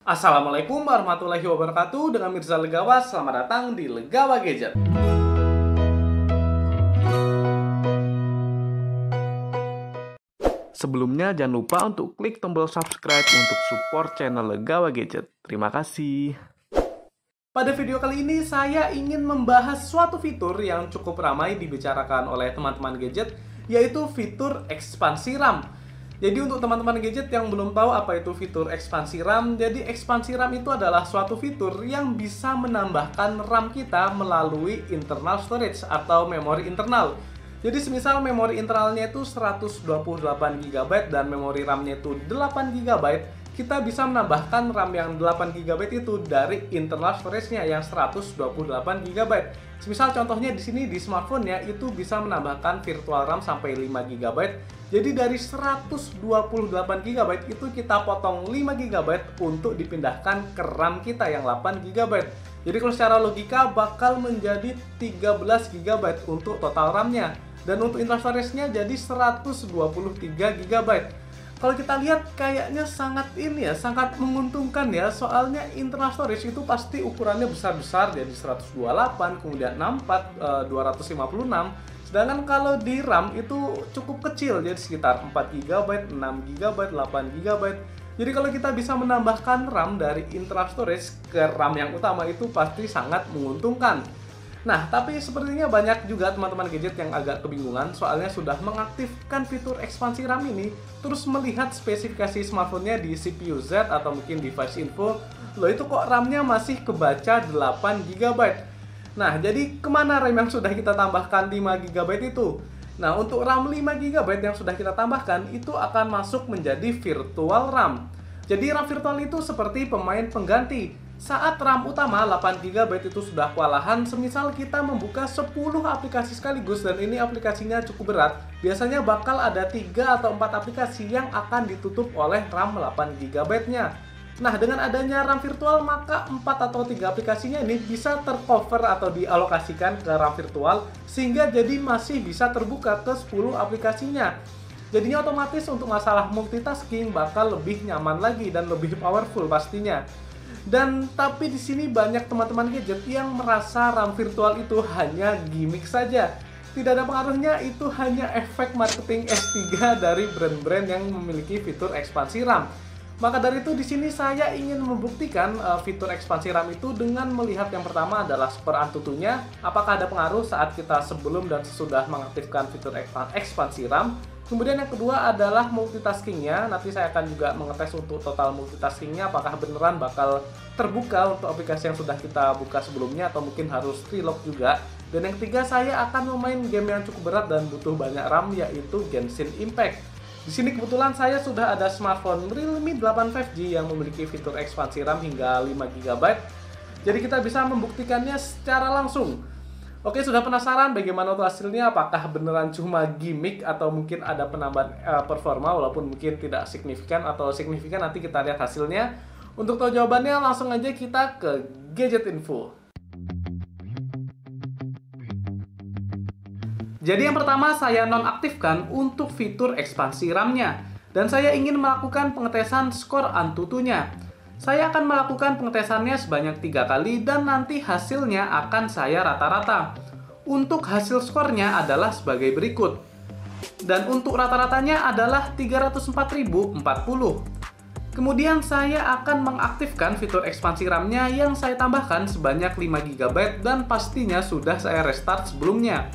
Assalamualaikum warahmatullahi wabarakatuh. Dengan Mirza Legawa, selamat datang di Legawa Gadget. Sebelumnya jangan lupa untuk klik tombol subscribe untuk support channel Legawa Gadget. Terima kasih. Pada video kali ini saya ingin membahas suatu fitur yang cukup ramai dibicarakan oleh teman-teman gadget, yaitu fitur ekspansi RAM. Jadi untuk teman-teman gadget yang belum tahu apa itu fitur ekspansi RAM, jadi ekspansi RAM itu adalah suatu fitur yang bisa menambahkan RAM kita melalui internal storage atau memori internal. Jadi semisal memori internalnya itu 128 GB dan memori RAM-nya itu 8 GB, kita bisa menambahkan RAM yang 8 GB itu dari internal storage-nya yang 128 GB. Semisal contohnya di sini di smartphone-nya itu bisa menambahkan virtual RAM sampai 5 GB. Jadi dari 128 GB itu kita potong 5 GB untuk dipindahkan ke RAM kita yang 8 GB. Jadi kalau secara logika bakal menjadi 13 GB untuk total RAM-nya. Dan untuk internal storage-nya jadi 123 GB. Kalau kita lihat kayaknya sangat menguntungkan ya, soalnya internal storage itu pasti ukurannya besar-besar, jadi 128, kemudian 64, 256. Sedangkan kalau di RAM itu cukup kecil, jadi sekitar 4 GB, 6 GB, 8 GB. Jadi kalau kita bisa menambahkan RAM dari internal storage ke RAM yang utama itu pasti sangat menguntungkan. Nah, tapi sepertinya banyak juga teman-teman gadget yang agak kebingungan soalnya sudah mengaktifkan fitur ekspansi RAM ini, terus melihat spesifikasi smartphone-nya di CPU Z atau mungkin device info, loh itu kok RAM-nya masih kebaca 8 GB. Nah, jadi kemana RAM yang sudah kita tambahkan 5 GB itu? Nah, untuk RAM 5 GB yang sudah kita tambahkan itu akan masuk menjadi virtual RAM. Jadi RAM virtual itu seperti pemain pengganti. Saat RAM utama 8 GB itu sudah kewalahan, semisal kita membuka 10 aplikasi sekaligus dan ini aplikasinya cukup berat, biasanya bakal ada 3 atau 4 aplikasi yang akan ditutup oleh RAM 8 GB-nya. Nah, dengan adanya RAM virtual, maka 4 atau 3 aplikasinya ini bisa tercover atau dialokasikan ke RAM virtual, sehingga jadi masih bisa terbuka ke 10 aplikasinya. Jadinya otomatis untuk masalah multitasking bakal lebih nyaman lagi dan lebih powerful pastinya. Dan tapi di sini banyak teman-teman gadget yang merasa RAM virtual itu hanya gimmick saja. Tidak ada pengaruhnya, itu hanya efek marketing S3 dari brand-brand yang memiliki fitur ekspansi RAM. Maka dari itu di sini saya ingin membuktikan fitur ekspansi RAM itu dengan melihat yang pertama adalah per Antutunya, apakah ada pengaruh saat kita sebelum dan sesudah mengaktifkan fitur ekspansi RAM. Kemudian yang kedua adalah multitaskingnya. Nanti saya akan juga mengetes untuk total multitaskingnya, apakah beneran bakal terbuka untuk aplikasi yang sudah kita buka sebelumnya atau mungkin harus relock juga. Dan yang ketiga, saya akan memain game yang cukup berat dan butuh banyak RAM, yaitu Genshin Impact. Di sini kebetulan saya sudah ada smartphone Realme 8 5G yang memiliki fitur ekspansi RAM hingga 5 GB. Jadi kita bisa membuktikannya secara langsung. Oke, sudah penasaran bagaimana untuk hasilnya? Apakah beneran cuma gimmick atau mungkin ada penambahan performa walaupun mungkin tidak signifikan atau signifikan? Nanti kita lihat hasilnya. Untuk tahu jawabannya langsung aja kita ke Gadget Info. Jadi yang pertama saya nonaktifkan untuk fitur ekspansi RAM-nya. Dan saya ingin melakukan pengetesan skor Antutunya. Saya akan melakukan pengetesannya sebanyak 3 kali dan nanti hasilnya akan saya rata-rata. Untuk hasil skornya adalah sebagai berikut. Dan untuk rata-ratanya adalah 304.040. Kemudian saya akan mengaktifkan fitur ekspansi RAM-nya yang saya tambahkan sebanyak 5 GB dan pastinya sudah saya restart sebelumnya.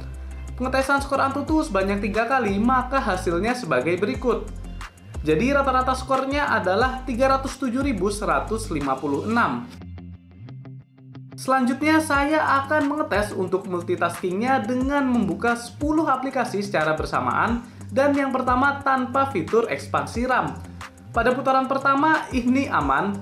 Pengetesan skor Antutu sebanyak 3 kali, maka hasilnya sebagai berikut. Jadi rata-rata skornya adalah 307.156. Selanjutnya saya akan mengetes untuk multitaskingnya dengan membuka 10 aplikasi secara bersamaan dan yang pertama tanpa fitur ekspansi RAM. Pada putaran pertama ini aman.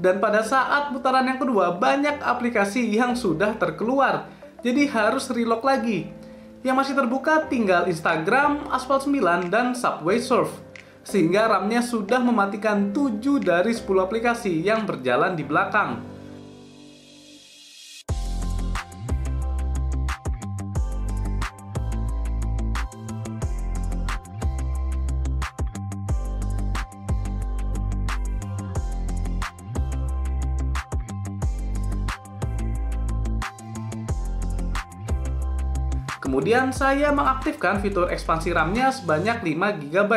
Dan pada saat putaran yang kedua, banyak aplikasi yang sudah terkeluar. Jadi harus relock lagi. Yang masih terbuka tinggal Instagram, Asphalt 9, dan Subway Surf. Sehingga RAM-nya sudah mematikan 7 dari 10 aplikasi yang berjalan di belakang. Kemudian saya mengaktifkan fitur ekspansi RAM-nya sebanyak 5 GB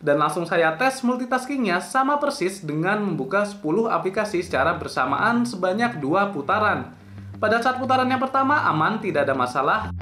dan langsung saya tes multitaskingnya sama persis dengan membuka 10 aplikasi secara bersamaan sebanyak 2 putaran. Pada saat putaran yang pertama aman, tidak ada masalah.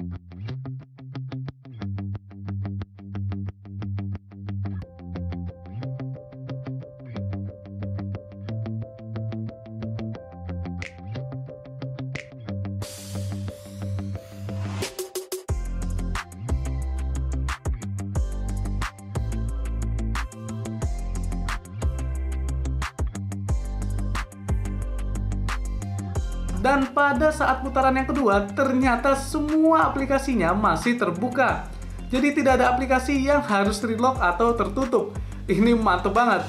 Dan pada saat putaran yang kedua, ternyata semua aplikasinya masih terbuka. Jadi tidak ada aplikasi yang harus relock atau tertutup. Ini mantep banget.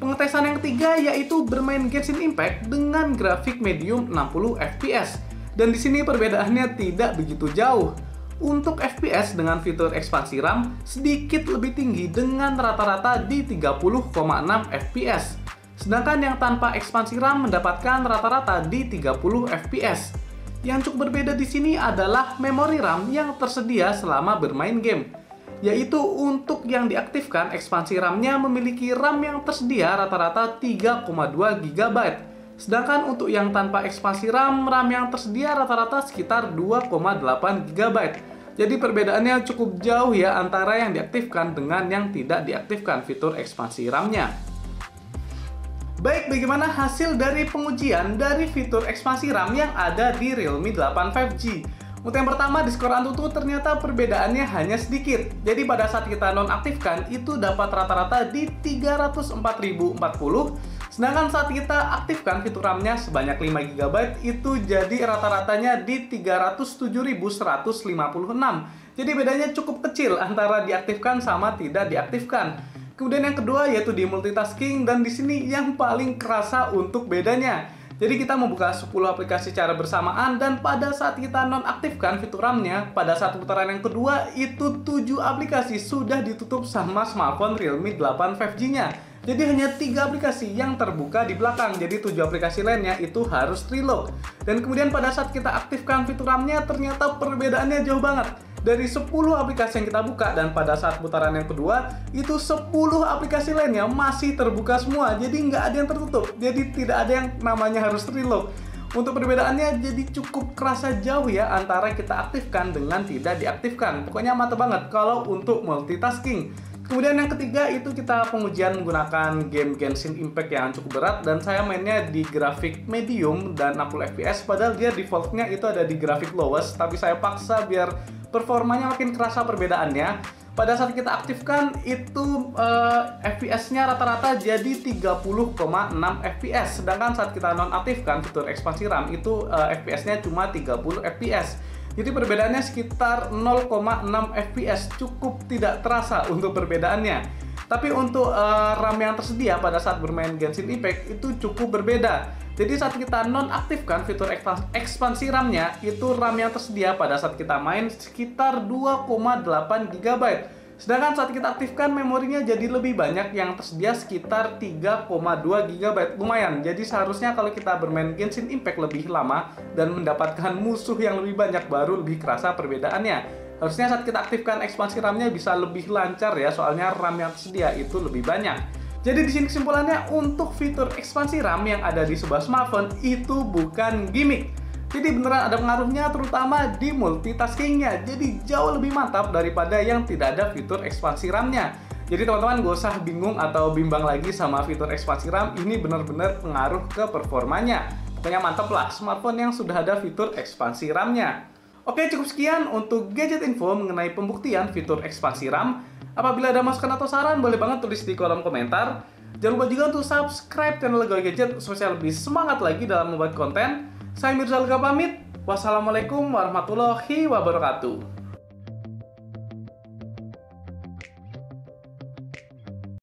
Pengetesan yang ketiga yaitu bermain Genshin Impact dengan grafik medium 60 fps. Dan di sini perbedaannya tidak begitu jauh. Untuk FPS dengan fitur ekspansi RAM sedikit lebih tinggi dengan rata-rata di 30,6 fps. Sedangkan yang tanpa ekspansi RAM mendapatkan rata-rata di 30 fps. Yang cukup berbeda di sini adalah memori RAM yang tersedia selama bermain game. Yaitu untuk yang diaktifkan ekspansi RAM-nya memiliki RAM yang tersedia rata-rata 3,2 GB. Sedangkan untuk yang tanpa ekspansi RAM yang tersedia rata-rata sekitar 2,8 GB. Jadi perbedaannya cukup jauh ya antara yang diaktifkan dengan yang tidak diaktifkan fitur ekspansi RAM-nya. Baik, bagaimana hasil dari pengujian dari fitur ekspansi RAM yang ada di Realme 8 5G? Untuk yang pertama, di skor Antutu ternyata perbedaannya hanya sedikit. Jadi pada saat kita nonaktifkan itu dapat rata-rata di 304.040. Sedangkan saat kita aktifkan fitur RAM-nya sebanyak 5 GB itu jadi rata-ratanya di 307.156. Jadi bedanya cukup kecil antara diaktifkan sama tidak diaktifkan. Kemudian yang kedua yaitu di multitasking, dan di sini yang paling kerasa untuk bedanya. Jadi kita membuka 10 aplikasi secara bersamaan dan pada saat kita nonaktifkan fitur RAM-nya, pada saat putaran yang kedua itu 7 aplikasi sudah ditutup sama smartphone Realme 8 5G-nya. Jadi hanya 3 aplikasi yang terbuka di belakang, jadi 7 aplikasi lainnya itu harus relock. Dan kemudian pada saat kita aktifkan fitur RAM-nya ternyata perbedaannya jauh banget. Dari 10 aplikasi yang kita buka dan pada saat putaran yang kedua itu 10 aplikasi lainnya masih terbuka semua, jadi nggak ada yang tertutup, jadi tidak ada yang namanya harus relock. Untuk perbedaannya jadi cukup kerasa jauh ya antara kita aktifkan dengan tidak diaktifkan. Pokoknya mantap banget kalau untuk multitasking. Kemudian yang ketiga itu kita pengujian menggunakan game Genshin Impact yang cukup berat, dan saya mainnya di grafik medium dan 60 fps padahal dia defaultnya itu ada di grafik lowest, tapi saya paksa biar performanya makin kerasa perbedaannya. Pada saat kita aktifkan itu FPS-nya rata-rata jadi 30,6 fps. Sedangkan saat kita nonaktifkan fitur ekspansi RAM itu FPS-nya cuma 30 fps. Jadi perbedaannya sekitar 0,6 fps, cukup tidak terasa untuk perbedaannya. Tapi untuk RAM yang tersedia pada saat bermain Genshin Impact itu cukup berbeda. Jadi saat kita nonaktifkan fitur ekspansi RAM-nya, itu RAM yang tersedia pada saat kita main sekitar 2,8 GB. Sedangkan saat kita aktifkan memorinya jadi lebih banyak, yang tersedia sekitar 3,2 GB. Lumayan, jadi seharusnya kalau kita bermain Genshin Impact lebih lama dan mendapatkan musuh yang lebih banyak baru lebih kerasa perbedaannya. Harusnya saat kita aktifkan ekspansi RAM-nya bisa lebih lancar ya, soalnya RAM yang tersedia itu lebih banyak. Jadi di sini kesimpulannya, untuk fitur ekspansi RAM yang ada di sebuah smartphone itu bukan gimmick. Jadi beneran ada pengaruhnya, terutama di multitaskingnya. Jadi jauh lebih mantap daripada yang tidak ada fitur ekspansi RAM-nya. Jadi teman-teman gak usah bingung atau bimbang lagi sama fitur ekspansi RAM. Ini benar-benar pengaruh ke performanya. Pokoknya mantap lah smartphone yang sudah ada fitur ekspansi RAM-nya. Oke, cukup sekian untuk gadget info mengenai pembuktian fitur ekspansi RAM. Apabila ada masukan atau saran, boleh banget tulis di kolom komentar. Jangan lupa juga untuk subscribe channel Gawe Gadget supaya lebih semangat lagi dalam membuat konten. Saya Mirzal pamit. Wassalamualaikum warahmatullahi wabarakatuh.